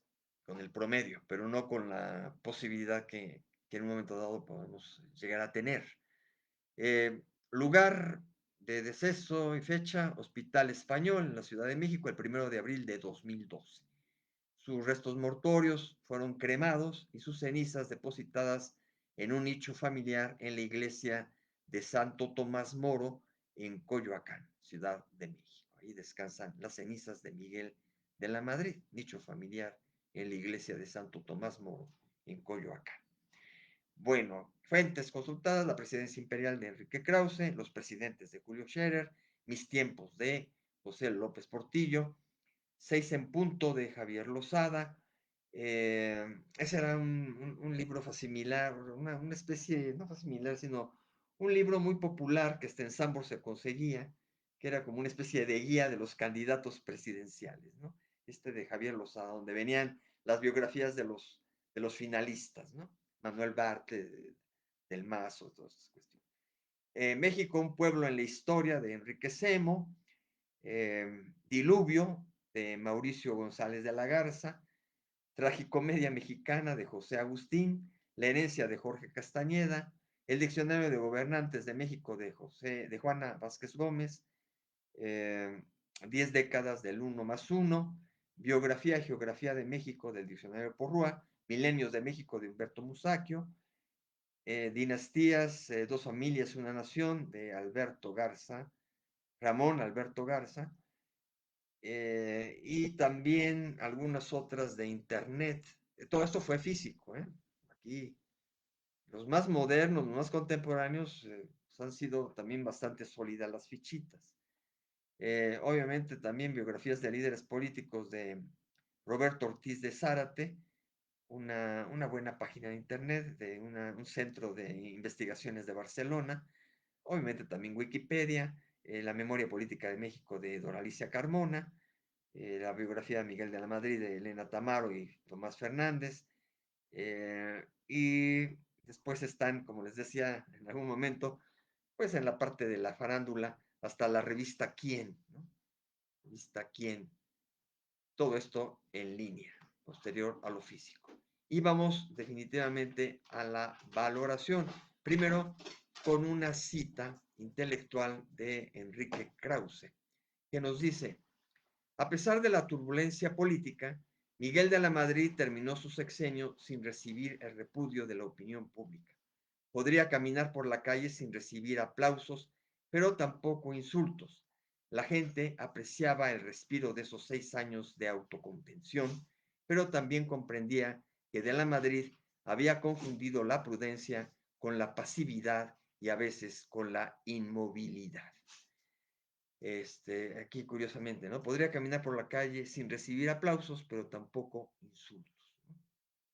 con el promedio, pero no con la posibilidad que en un momento dado podemos llegar a tener. Lugar de deceso y fecha, Hospital Español en la Ciudad de México, el 1 de abril de 2012. Sus restos mortuorios fueron cremados y sus cenizas depositadas en un nicho familiar en la iglesia de Santo Tomás Moro en Coyoacán, Ciudad de México. Ahí descansan las cenizas de Miguel de la Madrid, nicho familiar en la iglesia de Santo Tomás Moro en Coyoacán. Bueno, fuentes consultadas, la presidencia imperial de Enrique Krause, los presidentes de Julio Scherer, mis tiempos de José López Portillo, 6 en punto de Javier Lozada. Ese era un libro similar, una especie, no similar, sino un libro muy popular que hasta en Sambor se conseguía, que era como una especie de guía de los candidatos presidenciales, ¿no? Este de Javier Lozada, donde venían las biografías de los finalistas, ¿no? Manuel Bartlett, del Mazo, todas esas cuestiones. México, un pueblo en la historia de Enrique Semo, Diluvio de Mauricio González de la Garza, Tragicomedia Mexicana de José Agustín, La herencia de Jorge Castañeda, El Diccionario de Gobernantes de México de Juana Vázquez Gómez, 10 décadas del 1+1, Biografía y Geografía de México del Diccionario Porrúa, Milenios de México de Humberto Musacchio, Dinastías, Dos familias, una nación de Alberto Garza, Ramón Alberto Garza, y también algunas otras de internet. Todo esto fue físico, ¿eh? Aquí los más modernos, los más contemporáneos, pues han sido también bastante sólidas las fichitas. Obviamente también biografías de líderes políticos de Roberto Ortiz de Zárate, una buena página de internet de un centro de investigaciones de Barcelona, obviamente también Wikipedia, la memoria política de México de Doralicia Carmona, la biografía de Miguel de la Madrid de Elena Tamaro y Tomás Fernández, y después están, como les decía en algún momento, pues en la parte de la farándula, hasta la revista Quién, ¿no? Revista Quién, todo esto en línea, posterior a lo físico. Y vamos definitivamente a la valoración. Primero, con una cita intelectual de Enrique Krause, que nos dice: a pesar de la turbulencia política, Miguel de la Madrid terminó su sexenio sin recibir el repudio de la opinión pública. Podría caminar por la calle sin recibir aplausos, pero tampoco insultos. La gente apreciaba el respiro de esos 6 años de autocontención, pero también comprendía que de la Madrid había confundido la prudencia con la pasividad y a veces con la inmovilidad. Aquí curiosamente, ¿no? Podría caminar por la calle sin recibir aplausos, pero tampoco insultos, ¿no?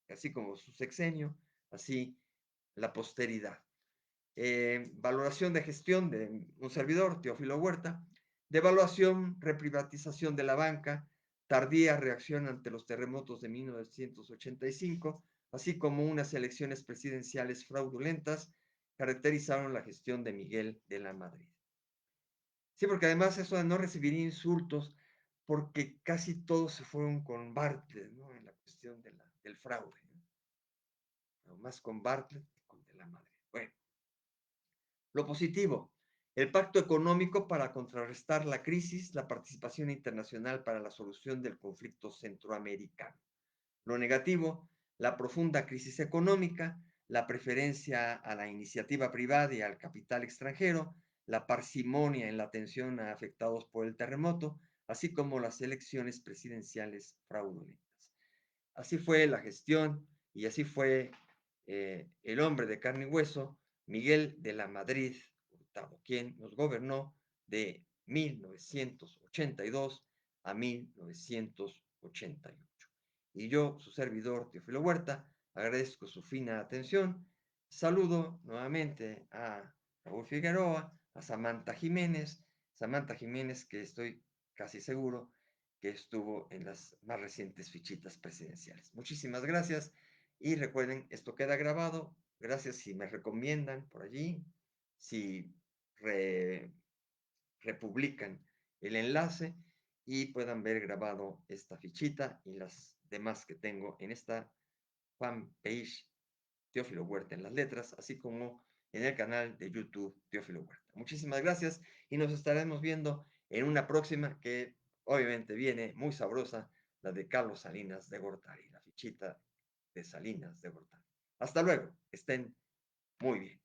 Así como su sexenio, así la posteridad. Valoración de gestión de un servidor, Teófilo Huerta. Devaluación, reprivatización de la banca, tardía reacción ante los terremotos de 1985, así como unas elecciones presidenciales fraudulentas, caracterizaron la gestión de Miguel de la Madrid. Sí, porque además eso de no recibir insultos, porque casi todos se fueron con Bartlett, ¿no? En la cuestión del fraude, ¿no? Más con Bartlett que con de la Madrid. Bueno, lo positivo, el pacto económico para contrarrestar la crisis, la participación internacional para la solución del conflicto centroamericano. Lo negativo, la profunda crisis económica, la preferencia a la iniciativa privada y al capital extranjero, la parsimonia en la atención a afectados por el terremoto, así como las elecciones presidenciales fraudulentas. Así fue la gestión y así fue el hombre de carne y hueso, Miguel de la Madrid Hurtado, quien nos gobernó de 1982 a 1988. Y yo, su servidor, Teófilo Huerta, Agradezco su fina atención. Saludo nuevamente a Raúl Figueroa, a Samantha Jiménez que estoy casi seguro que estuvo en las más recientes fichitas presidenciales. Muchísimas gracias y recuerden, esto queda grabado. Gracias si me recomiendan por allí, si re- republican el enlace y puedan ver grabado esta fichita y las demás que tengo en esta fanpage Teófilo Huerta en las letras, así como en el canal de YouTube Teófilo Huerta. Muchísimas gracias y nos estaremos viendo en una próxima que obviamente viene muy sabrosa, la de Carlos Salinas de Gortari, la fichita de Salinas de Gortari. Hasta luego, estén muy bien.